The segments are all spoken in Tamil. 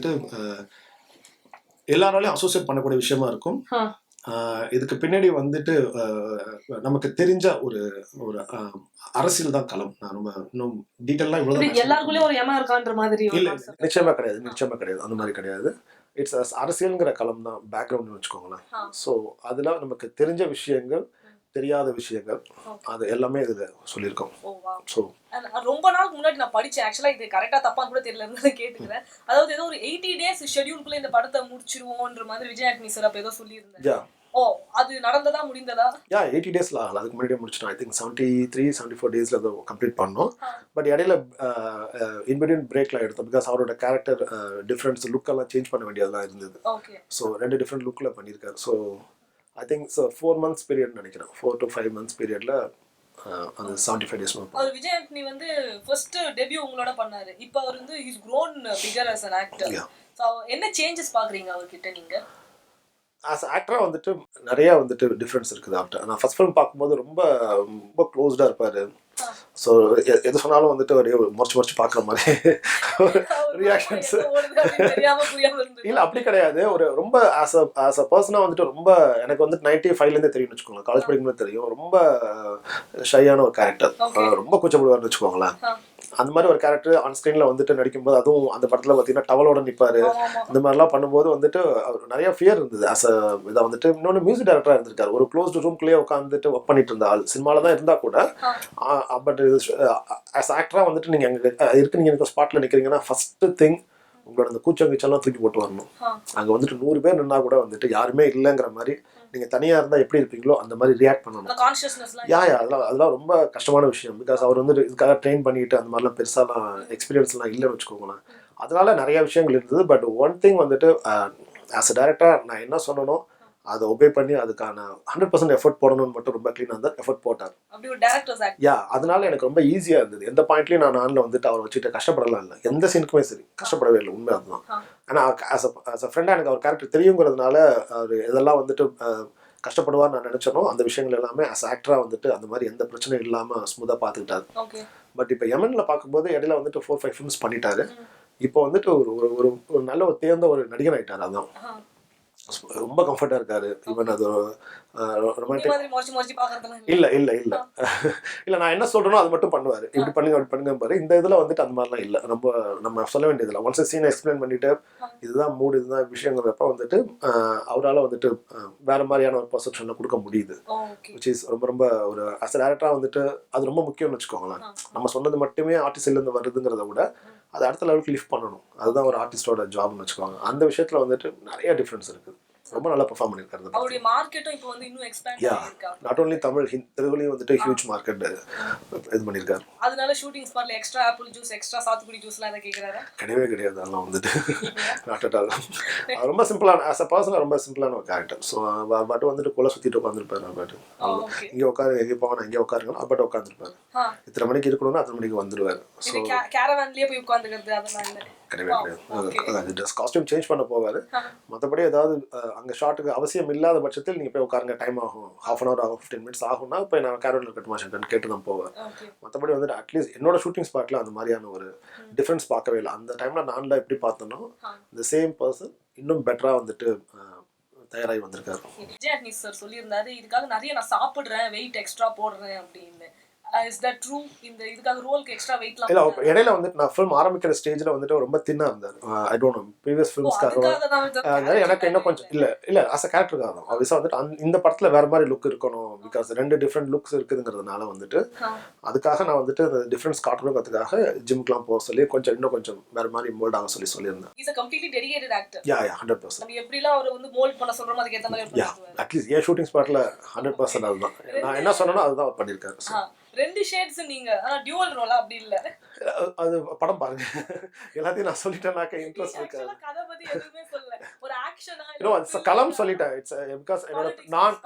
வந்துட்டு எல்லாராலையும் அசோசியேட் பண்ணக்கூடிய விஷயமா இருக்கும். இதுக்கு பின்னாடி வந்துட்டு நமக்கு தெரிஞ்ச ஒரு ஒரு அரசியல் தான் களம். நான் ரொம்ப இன்னும் டீட்டெயிலாக இவ்வளோ எல்லாருக்குள்ளேயும் ஒரு ஏமா இருக்கான்ற மாதிரி இல்லை, நிச்சயமா கிடையாது அந்த மாதிரி கிடையாது. இட்ஸ் அரசியல்ங்கிற களம் தான் பேக்ரவுண்ட்னு வச்சுக்கோங்களேன். ஸோ அதில் நமக்கு தெரிஞ்ச விஷயங்கள், தெரியாத விஷயங்கள், அது எல்லாமே இதில் சொல்லியிருக்கோம். ஸோ ரொம்ப நாளுக்கு முன்னாடி நான் படிச்சேன். ஆக்சுவலா இது கரெக்டா தப்பான்னு கூட தெரியல, இருந்தாலும் கேட்டுக்கிறேன். அதாவது ஏதோ ஒரு 80 days ஷெட்யூல்குள்ள இந்த படத்தை முடிச்சிருவோன்ற மாதிரி விஜய் ஆண்டனி சார் அப்ப ஏதோ சொல்லியிருந்தாரு. ஓ, அது நடந்ததா, முடிந்ததா? 80 daysல ஆகல, அதுக்கு முன்னாடியே முடிச்சிட்டோம். ஐ திங்க் 73-74 daysல அதை கம்ப்ளீட் பண்ணோம். பட் இடையில இன்பிட்வீன் பிரேக்ல எடுத்தோம். பிகாஸ் அவரோட கேரக்டர் டிஃப்ரெண்ட்ஸ் லுக்கெல்லாம் சேஞ்ச் பண்ண வேண்டியதெல்லாம் இருந்தது. ஸோ 2 டிஃப்ரெண்ட் லுக்கில் பண்ணியிருக்காரு. So I think 4 months period நினைக்கிறேன். 4 to 5 months பீரியட்ல அந்த 75 days. அவர் விஜய் ஆண்டனி வந்து ஃபர்ஸ்ட் டெபியூ உங்களோட பண்ணாரு. இப்போ அவர் வந்து is grown bigger as an actor. So என்ன சேஞ்சஸ் பார்க்குறீங்க அவர்கிட்ட நீங்க? ஆஸ் ஆக்டராக வந்துட்டு நிறையா வந்துட்டு டிஃப்ரென்ஸ் இருக்குது அவர்கிட்ட. நான் ஃபர்ஸ்ட் ஃபிலிம் பார்க்கும்போது ரொம்ப ரொம்ப க்ளோஸ்டாக இருப்பார். ஸோ எது சொன்னாலும் வந்துட்டு ஒரு முறைச்சு பார்க்குற மாதிரி ரியாக்ஷன்ஸ். இல்லை, அப்படி கிடையாது. ஒரு ரொம்ப ஆஸ் அ பர்சனாக வந்துட்டு ரொம்ப எனக்கு வந்துட்டு 95லேருந்தே தெரியும்னு வச்சுக்கோங்களேன். காலேஜ் படிக்கும்போது தெரியும். ரொம்ப ஷையான ஒரு கேரக்டர், ரொம்ப கூச்சப்படுவார்னு வச்சுக்கோங்களேன். அந்த மாதிரி ஒரு கேரக்டர் ஆன் ஸ்க்ரீனில் வந்துட்டு நடிக்கும்போது, அதுவும் அந்த படத்தில் பார்த்தீங்கன்னா டவலோட நிற்பார். இந்த மாதிரிலாம் பண்ணும்போது வந்துட்டு அவர் நிறைய ஃபியர் இருந்தது. இதை வந்துட்டு இன்னொன்று மியூசிக் டைரக்டராக இருந்திருக்காரு. ஒரு க்ளோஸ்டு ரூம்குள்ளேயே உட்காந்துட்டு ஒர்க் பண்ணிட்டு இருந்த ஆள். சினிமாவில் தான் இருந்தால் கூட, பட் ஆஸ் ஆக்டராக வந்துட்டு நீங்கள் அங்கே நீங்கள் எனக்கு ஸ்பாட்டில் நிற்கிறீங்கன்னா ஃபஸ்ட்டு திங் உங்களோட அந்த கூச்சங்கீச்செல்லாம் தூக்கி போட்டு வரணும். அங்கே வந்துட்டு 100 பேர் நின்னா கூட வந்துட்டு யாருமே இல்லைங்கிற மாதிரி, நீங்கள் தனியாக இருந்தால் எப்படி இருப்பீங்களோ அந்த மாதிரி ரியாக்ட் பண்ணணும். அதெல்லாம் ரொம்ப கஷ்டமான விஷயம். பிகாஸ் அவர் வந்து இதுக்காக ட்ரெயின் பண்ணிட்டு அந்த மாதிரிலாம் பெருசாலாம் எக்ஸ்பீரியன்ஸ்லாம் இல்லைன்னு வச்சுக்கோங்களேன். அதனால நிறைய விஷயங்கள் இருந்தது. பட் ஒன் திங் வந்துட்டு ஆஸ் அ டைரக்டராக நான் என்ன சொல்லணும், அதை ஒபே பண்ணி அதுக்கான 100% எஃபர்ட் போடணும்னு மட்டும் ரொம்ப க்ளீனாக இருந்தால் எஃபர்ட் போட்டார். அதனால எனக்கு ரொம்ப ஈஸியாக இருந்தது. எந்த பாயிண்ட்லையும் நான் நானில் வந்துட்டு அவரை வச்சுட்டு கஷ்டப்படலாம் இல்லை. எந்த சீனுக்குமே சரி கஷ்டப்படவே இல்லை. உண்மை அதுதான். ஆனால் ஆஸ் அ ஃப்ரெண்டாக எனக்கு அவர் கேரக்டர் தெரியுங்கிறதுனால அவர் இதெல்லாம் வந்துட்டு கஷ்டப்படுவார்னு நான் நினச்சனோ அந்த விஷயங்கள் எல்லாமே ஆஸ் ஆக்டராக வந்துட்டு அந்த மாதிரி எந்த பிரச்சனையும் இல்லாமல் ஸ்மூத்தாக பார்த்துக்கிட்டாரு. பட் இப்போ யமனில் பார்க்கும்போது இடையில வந்துட்டு 4-5 ஃபிலிம்ஸ் பண்ணிட்டாரு. இப்போ வந்துட்டு ஒரு நல்ல ஒரு தேர்ந்த ஒரு நடிகன் ஆகிட்டார். அதுதான் ரொம்ப கம்ஃபர்ட்டாக இருக்காரு. ஈவன் அது இல்லை இல்லை இல்லை இல்லை நான் என்ன சொல்கிறேனோ அது மட்டும் பண்ணுவார். இப்படி பண்ணுங்க அப்படி பண்ணுங்க பாரு. இந்த இதில் வந்துட்டு அந்த மாதிரிலாம் இல்லை. நம்ம சொல்ல வேண்டியதில்லை. ஒன்ஸ் சீனை எக்ஸ்பிளைன் பண்ணிவிட்டு இதுதான் மூடு இதுதான் விஷயங்கிறப்ப வந்துட்டு அவரால் வந்துட்டு வேறு மாதிரியான ஒரு பர்செப்ஷனை கொடுக்க முடியுது. விச் இஸ் ரொம்ப ரொம்ப ஒரு அஸ் டேரக்டராக வந்துட்டு அது ரொம்ப முக்கியம்னு வச்சுக்கோங்களேன். நம்ம சொன்னது மட்டுமே ஆர்டிஸ்ட்லேருந்து வருதுங்கிறத விட அதை அடுத்த லெவலுக்கு லிஃப்ட் பண்ணணும். அதுதான் ஒரு ஆர்டிஸ்டோட ஜாப்னு வச்சுக்கோங்க. அந்த விஷயத்தில் வந்துட்டு நிறைய டிஃப்ரென்ஸ் இருக்குது. ரொம்ப நல்லா பெர்ஃபார்ம் பண்ணியிருக்காரு. அவருடைய மார்க்கெட்டும் இப்போ வந்து இன்னும் எக்ஸ்பேண்ட் ஆகிருக்கு. நாட் ஓன்லி தமிழ், தெலுங்குலயும் வந்துட்டு ஹியூஜ் மார்க்கெட் இது பண்ணியிருக்காரு. அதனால ஷூட்டிங் ஸ்பாட்ல எக்ஸ்ட்ரா ஆப்பிள் ஜூஸ், எக்ஸ்ட்ரா சாத்துக்குடி ஜூஸ்லாம் எதை கேட்குறாரு? கிடையவே கிடையாது. அதெல்லாம் வந்துட்டு நாட் அட் ஆல். ரொம்ப சிம்பிளான ஆஸ் அ பர்சனாக ரொம்ப சிம்பிளான ஒரு கேரக்டர். ஸோ பாட்டு வந்துட்டு குலை சுற்றிட்டு உட்காந்துருப்பாரு. பாட்டு இங்கே உட்காரு, எங்கே போவானா இங்கே உட்காருங்க பாட்டு உட்காந்துருப்பாரு. இத்தனை மணிக்கு இருக்கணும்னா அத்தனை மணிக்கு வந்துடுவார். ஸோ கேரவான்லேயே போய் உட்காந்துக்கிறது அதெல்லாம் இல்லை. கிடையவே கிடையாது. ஜஸ்ட் காஸ்டியூம் சேஞ்ச் பண்ண போவார். மற்றபடி ஏதாவது அங்கே ஷார்ட்டுக்கு அவசியம் இல்லாத பட்சத்தில் நீங்கள் போய் உட்காருங்க, டைம் ஆகும், 1/2 hour ஆகும், 15 minutes ஆகும்னா போய் நான் கேரவனில் கட்டுமா ஷர்ட்னு கேட்டு தான் போவேன். மற்றபடி வந்துட்டு அட்லீஸ்ட் என்னோட ஷூட்டிங் ஸ்பாட்டில் அந்த மாதிரியான ஒரு டிஃப்ரென்ஸ் பார்க்கவே இல்லை. அந்த டைமில் நானில் எப்படி பார்த்தனோ இந்த சேம் பர்சன் இன்னும் பெட்டராக வந்துட்டு தயாராகி வந்திருக்காரு. விஜய் ஆண்டனி சார் சொல்லியிருந்தாரு, இதுக்காக நிறைய நான் சாப்பிட்றேன், வெயிட் எக்ஸ்ட்ரா போடுறேன் அப்படின்னு. Is that true? இந்த இதுக்காக ரோல்க்கு எக்ஸ்ட்ரா வெயிட்லாம் இல்ல. இடையில வந்து நான் ஃபிலிம் ஆரம்பிக்கிற ஸ்டேஜ்ல வந்துட்டு ரொம்ப தின்னா இருந்தார். ஐ டோன்ட் நோ ப்ரீவியஸ் ஃபிலிம்ஸ்க்காக எனக்கு இன்னும் கொஞ்சம் இல்ல அஸ் அ கேரக்டருக்காக தான் ஆப்வியஸா வந்துட்டு இந்த படத்துல வேற மாதிரி லுக் இருக்கணும். பிகாஸ் 2 டிஃப்ரெண்ட் லுக்ஸ் இருக்குதுங்கிறதுனால வந்துட்டு அதுக்காக நான் வந்துட்டு டிஃப்ரென்ஸ் காட்டணுங்கிறதுக்காக ஜிம்க்குலாம் போக சொல்லி இன்னும் கொஞ்சம் வேற மாதிரி மோல்ட் ஆக சொல்லியிருந்தேன். Is a completely dedicated actor. Yeah 100%. நம்ம எப்படிலாம் அவர் வந்து மோல்ட் பண்ண சொல்றோம் அதுக்கு ஏத்த மாதிரி பண்ணுவார். அட்லீஸ்ட் ஏ ஷூட்டிங் ஸ்பாட்ல 100% அதுதான் நான் என்ன சொன்னனோ அதுதான் அவர் பண்ணிருக்காரு. 2 ஷேட்ஸ் நீங்க டியூவல் ரோலா அப்படி இல்ல. அது படம் பாருங்க. எல்லாத்தையும் நான் சொல்லிட்டேனாக்க இன்ட்ரெஸ்ட் இருக்காது. கதை பத்தி எதுவுமே சொல்லல. ஒரு ஆக்ஷனா இட்ஸ் களம் சொல்லிட்டேன். இட்ஸ் பிகாஸ்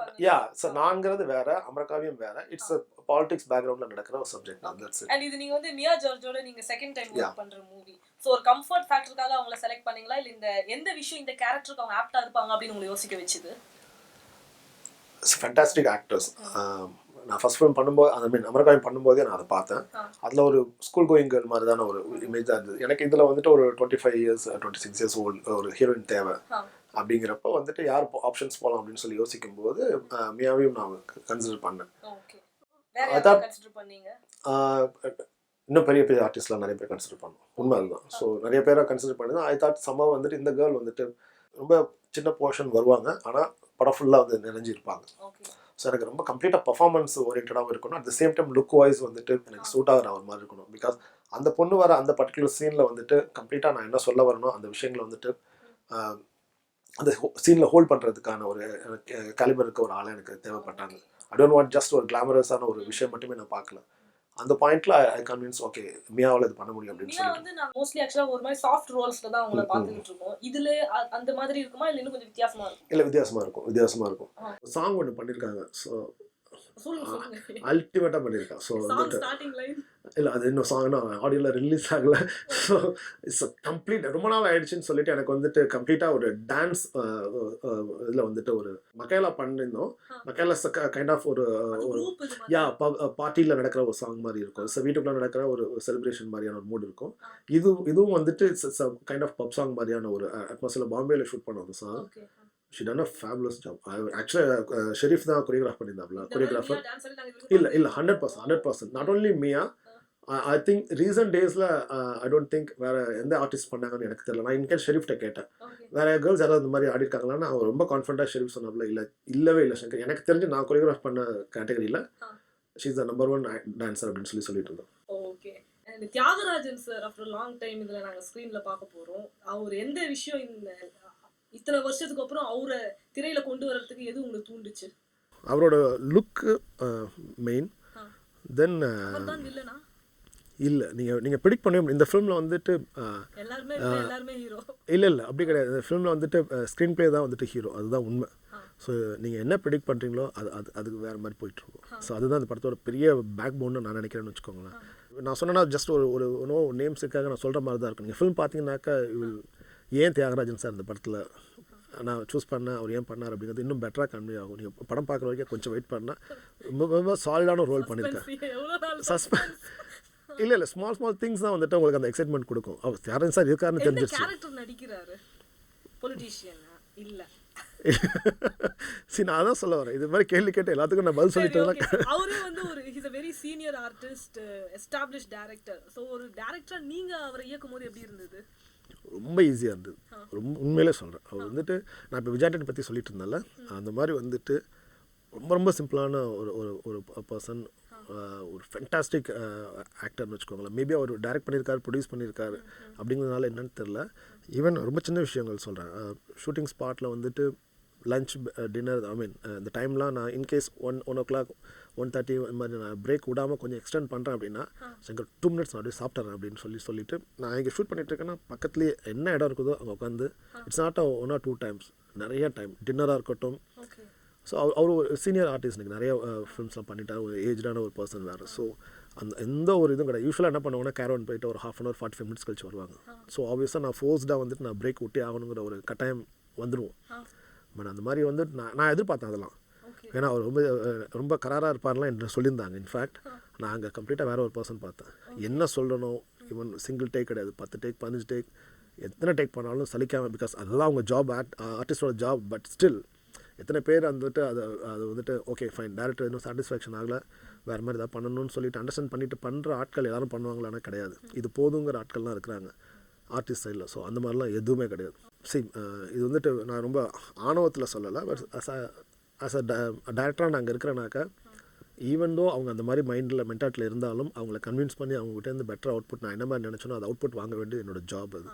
நான்ங்கிறது வேற, அமரகாவியம் வேற. இட்ஸ் பாலிடிக்ஸ் பேக்ரவுண்ட்ல நடக்கிற ஒரு சப்ஜெக்ட். That's it. அண்ட் இது நீங்க வந்து மியா ஜார்ஜோட நீங்க செகண்ட் டைம் வர்க் பண்ற மூவி. சோ ஒரு கம்ஃபர்ட் ஃபேக்டருக்காக அவங்கள செலக்ட் பண்ணீங்களா இல்ல இந்த எந்த விஷயம் இந்த கேரக்டருக்கு அவங்க ஆப்டா இருப்பாங்க அப்படின்னு உங்களை யோசிக்க வெச்சது? Fantastic actors. நான் ஃபர்ஸ்ட் ஃபிலிம் பண்ணும்போது ஐ மீன் அமரகாயம் பண்ணும்போதே நான் அதை பார்த்தேன். அதில் ஒரு ஸ்கூல் கோயிங் கேர்ள் மாதிரி தான ஒரு இமேஜ் தான் இருந்தது. எனக்கு இதில் வந்துட்டு ஒரு 25 இயர்ஸ் 26 இயர்ஸ் ஓல்டு ஒரு ஹீரோயின் தேவை அப்படிங்கிறப்ப வந்துட்டு யார் ஆப்ஷன்ஸ் போகலாம் அப்படின்னு சொல்லி யோசிக்கும் போது மியாவையும் நான் கன்சிடர் பண்ணேன். இன்னும் பெரிய பெரிய ஆர்டிஸ்ட்லாம் நிறைய பேர் கன்சிடர் பண்ணோம், உண்மை அதுதான். ஸோ நிறைய பேரை கன்சிடர் பண்ணி ஐ தாட் சம்மா வந்துட்டு இந்த கேர்ள் வந்துட்டு ரொம்ப சின்ன போர்ஷன் வருவாங்க, ஆனால் படம் ஃபுல்லாக வந்து நிறைஞ்சிருப்பாங்க. ஸோ எனக்கு ரொம்ப கம்ப்ளீட்டாக பர்ஃபார்மன்ஸ் ஓரியன்டாகவும் இருக்கணும், at the same time look wise வந்துட்டு எனக்கு சூட் ஆகிற ஒரு மாதிரி இருக்கணும். பிகாஸ் அந்த பொண்ணு வர அந்த பர்டிகுலர் சீனில் வந்துட்டு கம்ப்ளீட்டாக நான் என்ன சொல்ல வரணும் அந்த விஷயங்களை வந்துட்டு அந்த சீனில் ஹோல்ட் பண்ணுறதுக்கான ஒரு கேலிபர் இருக்க ஒரு ஆளை எனக்கு தேவைப்பட்டாங்க. ஐ டோன்ட் வாண்ட் ஜஸ்ட் ஒரு கிளாமரஸான ஒரு விஷயம் மட்டுமே நான் பார்க்கல. அந்த பாயிண்ட்ல ஐ கன்வின்ஸ் ஓகே மியாவால் இது பண்ண முடியும் அப்படின்னு சொல்லி. வந்து நான் மோஸ்ட்லி ஆக்சுவலாக ஒரு மாதிரி சாஃப்ட் ரோல்ஸ்ல தான் அவங்கள பார்த்துக்கிட்டு இருக்கோம். இதுல அந்த மாதிரி இருக்குமா இல்லை இன்னும் கொஞ்சம் வித்தியாசமா இருக்கும்? இல்லை வித்தியாசமா இருக்கும். சாங் ஒன்று பண்ணியிருக்காங்க, ஸோ அல்டிமேட்டாக பண்ணியிருக்கேன். ஸோ இல்லை அது இன்னும் சாங்னா ஆடியோவில் ரிலீஸ் ஆகலை. ஸோ இட்ஸ் கம்ப்ளீட் ரொம்ப நாள் ஆயிடுச்சுன்னு சொல்லிட்டு எனக்கு வந்துட்டு கம்ப்ளீட்டாக ஒரு டான்ஸ் இதில் வந்துட்டு ஒரு மக்கையில பண்ணியிருந்தோம். மக்கையில கைண்ட் ஆஃப் ஒரு பார்ட்டியில் நடக்கிற ஒரு சாங் மாதிரி இருக்கும். ஸோ வீட்டுக்குள்ளே நடக்கிற ஒரு செலிப்ரேஷன் மாதிரியான ஒரு மூட் இருக்கும். இதுவும் வந்துட்டு it's kind of pub song மாதிரியான ஒரு அட்மாஸ்பியரில் பாம்பேயில் ஷூட் பண்ணோம் அந்த song. She done a fabulous job. Actually, Sharif தான் choreograph பண்ணியிருந்தாப்ல. choreographer இல்லை 100%. Not only Mia, I think recent daysல I don't think வேற எந்த ஆர்டிஸ்ட் பண்ணாங்கன்னு எனக்கு தெரியல. நான் இன்கேஸ் ஷெரீஃப்ட்ட கேட்டேன் வேற கேர்ள்ஸ் யாராவது இந்த மாதிரி ஆடி இருக்காங்களான்னு. அவர் ரொம்ப கான்ஃபிடண்டாக ஷெரீஃப் சொன்னாப்ல இல்லவே இல்லை சங்கர், எனக்கு தெரிஞ்சு நான் choreograph பண்ண கேட்டகரியில் she is the number 1 dancer அப்படின்னு சொல்லிட்டு இருந்தோம். Okay. Thiagarajan sir after long time இதில் நாங்கள் ஸ்க்ரீனில் பார்க்க போகிறோம். அவர் எந்த விஷயம் இத்தனை வருஷத்துக்கு அப்புறம் அவரை திரையில கொண்டு வரதுக்கு எது உங்களுக்கு தூண்டுச்சு? அவரோட லுக்கு மெயின். தென் இல்லை நீங்கள் ப்ரிடிக்ட் பண்ண இந்த ஃபிலிமில் வந்துட்டு எல்லாருமே ஹீரோ இல்லை அப்படி கிடையாது. இந்த ஃபிலிமில் வந்துட்டு ஸ்க்ரீன் பிளே தான் வந்துட்டு ஹீரோ, அதுதான் உண்மை. ஸோ நீங்கள் என்ன ப்ரிடிக்ட் பண்ணுறீங்களோ அதுக்கு வேறு மாதிரி போயிட்டுருக்கும். ஸோ அதுதான் அந்த படத்தோட பெரிய பேக் போன்னு நான் நினைக்கிறேன்னு வச்சுக்கோங்களேன். நான் சொன்னேன்னா ஜஸ்ட் ஒரு நேம்ஸுக்காக நான் சொல்கிற மாதிரி தான் இருக்கும். நீங்கள் ஃபிலிம் பார்த்தீங்கன்னாக்கா ஏன் தியாகராஜன் சார் இந்த படத்தில் நான் சூஸ் பண்ணேன், அவர் ஏன் பண்ணார் அப்படிங்கிறது இன்னும் பெட்டராக கன்வே ஆகும். நீங்கள் படம் பார்க்குற வரைக்கும் கொஞ்சம் வெயிட் பண்ணால் ரொம்ப சாலிடான ரோல் பண்ணியிருக்கேன். சஸ்பென்ஸ் இல்லை ஸ்மால் திங்ஸ் தான் வந்துட்டு உங்களுக்கு அந்த எக்ஸைட்மெண்ட் கொடுக்கும். அவர் தியாகராஜன் சார் இருக்காருன்னு தெரிஞ்சிருச்சு. சரி நான் அதான் சொல்ல வரேன், இது மாதிரி கேள்வி கேட்டு எல்லாத்துக்கும் நான் பதில் சொல்லிட்டு அவரே வந்து ஒரு his a very senior artist, established director. So ஒரு டேரக்டரா நீங்கள் அவரை இயக்கும் போது எப்படி இருந்தது? ரொம்ப ஈஸியாக இருந்தது. ரொம்ப உண்மையிலே சொல்கிறேன். அவர் வந்துட்டு நான் இப்போ விஜயாண்டன் பற்றி சொல்லிட்டு இருந்தால அந்த மாதிரி வந்துட்டு ரொம்ப சிம்பிளான ஒரு பர்சன், ஒரு ஃபென்டாஸ்டிக் ஆக்டர்னு வச்சுக்கோங்களேன். மேபி அவர் டைரக்ட் பண்ணியிருக்காரு, ப்ரொடியூஸ் பண்ணியிருக்காரு அப்படிங்கிறதுனால என்னன்னு தெரில. ஈவன் ரொம்ப சின்ன விஷயங்கள் சொல்கிறேன். ஷூட்டிங் ஸ்பாட்டில் வந்துட்டு லஞ்ச் டின்னர் ஐ மீன் இந்த டைம்லாம் நான் இன்கேஸ் 1 o'clock 1:30 இந்த மாதிரி நான் பிரேக் விடாமல் கொஞ்சம் எக்ஸ்டெண்ட் பண்ணுறேன் அப்படின்னா எங்கள் 2 minutes நான் அப்படியே சாப்பிட்றேன் அப்படின்னு சொல்லிட்டு நான் இங்கே ஷூட் பண்ணிட்டு இருக்கேன்னா பக்கத்துலேயே என்ன இடம் இருக்குதோ அங்கே உட்காந்து இட்ஸ் நாட் 1 or 2 times நிறைய டைம் டின்னராக இருக்கட்டும். ஸோ அவர் ஒரு சீனியர் ஆர்டிஸ்ட் எனக்கு நிறைய ஃபிலிம்ஸ்லாம் பண்ணிட்டார், ஒரு ஏஜ்டான ஒரு பர்சன் வேறு. ஸோ அந்த எந்த ஒரு இதுவும் கிடையாது. யூஸ்வலாக என்ன பண்ணுவாங்கன்னா கேரவன் போயிட்டு ஒரு 1/2 hour 45 minutes கழிச்சு வருவாங்க. ஸோ ஆப்வியஸாக நான் ஃபோர்ஸ்டாக வந்துட்டு நான் பிரேக் விட்டே ஆகணுங்கிற ஒரு கட்டாயம் வந்துடுவோம். பட் அந்த மாதிரி வந்து நான் எதிர்பார்த்தேன் அதெல்லாம். ஏன்னா அவர் ரொம்ப கராராக இருப்பார்லாம் என்று சொல்லியிருந்தாங்க. இன்ஃபேக்ட் நான் அங்கே கம்ப்ளீட்டாக வேறு ஒரு பர்சன் பார்த்தேன். என்ன சொல்லணும், ஈவன் சிங்கிள் டேக் கிடையாது, 10 டேக் 15 டேக் எத்தனை டேக் பண்ணாலும் சலிக்காமல். பிகாஸ் அதுதான் அவங்க ஜாப், ஆர்டிஸ்டோட ஜாப். பட் ஸ்டில் எத்தனை பேர் வந்துட்டு அது வந்துட்டு ஓகே ஃபைன் டேரக்டர் இன்னும் சாட்டிஸ்ஃபேக்ஷன் ஆகலை, வேறு மாதிரி ஏதாவது பண்ணணும்னு சொல்லிட்டு அண்டர்ஸ்டாண்ட் பண்ணிட்டு பண்ணுற ஆட்கள் எல்லோரும் பண்ணுவாங்களான்னா கிடையாது. இது போதுங்கிற ஆட்கள்லாம் இருக்கிறாங்க ஆர்டிஸ்ட் சைடில். ஸோ அந்த மாதிரிலாம் எதுவுமே கிடையாது. இது வந்துட்டு நான் ரொம்ப ஆணவத்தில் சொல்லலை. பட் அஸ் அ டேரக்டராக நான் அங்கே இருக்கிறேனாக்கா ஈவன் தோ அவங்க அந்த மாதிரி மென்டாலிட்டியில் இருந்தாலும் அவங்கள கன்வின்ஸ் பண்ணி அவங்ககிட்டேருந்து பெட்டர் அவுட்புட் நான் என்ன மாதிரி நினச்சோனோ அது அவுட்புட் வாங்க வேண்டியது என்னோட ஜாப் அது.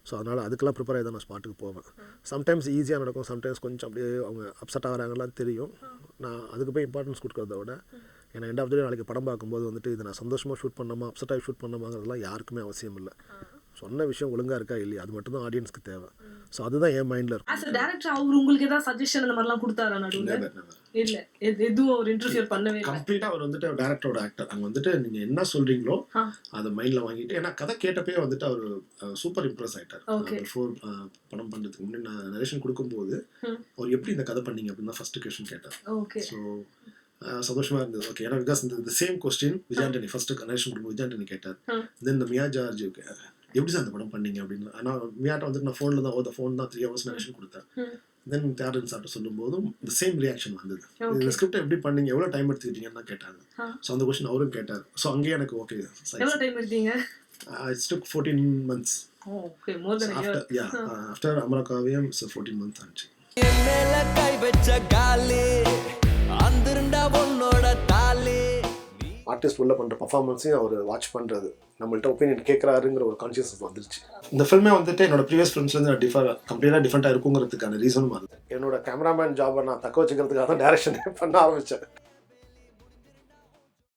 ஸோ அதனால் அதுக்கெல்லாம் ப்ரிப்பேர் ஆகி தான் நான் ஸ்பாட்டுக்கு போவேன். சம்டைம்ஸ் ஈஸியாக நடக்கும், சம்டைம்ஸ் கொஞ்சம் அப்படியே அவங்க அப்செட் ஆகிறாங்கலாம் தெரியும். நான் அதுக்கு போய் இம்பார்ட்டன்ஸ் கொடுக்குறத விட ஏன்னா எண்ட் ஆஃப் த டே நாளைக்கு படம் பார்க்கும்போது வந்துட்டு இதை நான் சந்தோஷமாக ஷூட் பண்ணாமா அப்செட்டாகி ஷூட் பண்ணாமாங்கிறதுலாம் யாருக்குமே அவசியம் இல்லை. சொன்ன விஷயம் ஒழுங்காக இருக்கா இல்லையா அது மட்டும் தான் ஆடியன்ஸ்க்கு தேவை. ஸோ அதுதான் என் மைண்டில் இருக்கும். ஆஸ் அ டைரக்டர் அவர் உங்களுக்கு ஏதாவது சஜஷன் அந்த மாதிரிலாம் கொடுத்தாரா நடுவில்? இல்லை எதுவும் அவர் இன்டர்ஃபியர் பண்ணவே இல்லை. கம்ப்ளீட்டாக அவர் வந்துட்டு டேரக்டரோட ஆக்டர். அங்கே வந்துட்டு நீங்கள் என்ன சொல்கிறீங்களோ அதை மைண்டில் வாங்கிட்டு ஏன்னா கதை கேட்டப்பே வந்துட்டு அவர் சூப்பர் இம்ப்ரெஸ் ஆகிட்டார். பிஃபோர் படம் பண்ணுறதுக்கு முன்னாடி நான் நரேஷன் கொடுக்கும்போது அவர் எப்படி இந்த கதை பண்ணீங்க அப்படின்னு தான் ஃபர்ஸ்ட் கொஸ்டின் கேட்டார். ஸோ சந்தோஷமாக இருந்தது. ஓகே, ஏன்னா பிகாஸ் இந்த same question Vijay Antony first narration கொடுக்கும் விஜயாண்டனி கேட்டார். தென் இந்த மியா ஜார்ஜ் எப்படி சார் அந்த படம் பண்ணீங்க அப்படின்னு. ஆனால் மியாட்ட வந்துட்டு நான் ஃபோனில் தான் ஃபோன் தான் 3 hours நரேஷன் கொடுத்தேன். தென் தியாகராஜன் சார்ட்ட சொல்லும்போதும் இந்த சேம் ரியாக்ஷன் வந்தது. இந்த ஸ்கிரிப்டை எப்படி பண்ணீங்க, எவ்வளோ டைம் எடுத்துக்கிட்டீங்கன்னு தான் கேட்டாங்க. ஸோ அந்த கொஸ்டின் அவரும் கேட்டார். ஸோ அங்கேயே எனக்கு okay, it's took 14 months. Okay, more then after after அமரகாவியம் 14 months ஆச்சு. ஆர்டிஸ்ட் உள்ள பண்ணுற பர்ஃபார்மன்ஸையும் அவர் வாட்ச் பண்ணுறது, நம்மள்ட்ட ஒப்பீனியன் கேட்குறாருங்கிற ஒரு கான்ஷியஸ்னஸ் வந்துருச்சு. இந்த ஃபில்மே வந்துட்டு என்னோட ப்ரீவியஸ் ஃபிலிம்ஸ்லேருந்து கம்ப்ளீட்டாக டிஃப்ரெண்ட்டாக இருக்குங்கிறதுக்கான ரீசனும் வருது. என்னோட கேமராமேன் ஜாபை நான் தக்க வச்சுக்கிறதுக்காக தான் டைரக்ஷன் பண்ண ஆரம்பித்தேன்.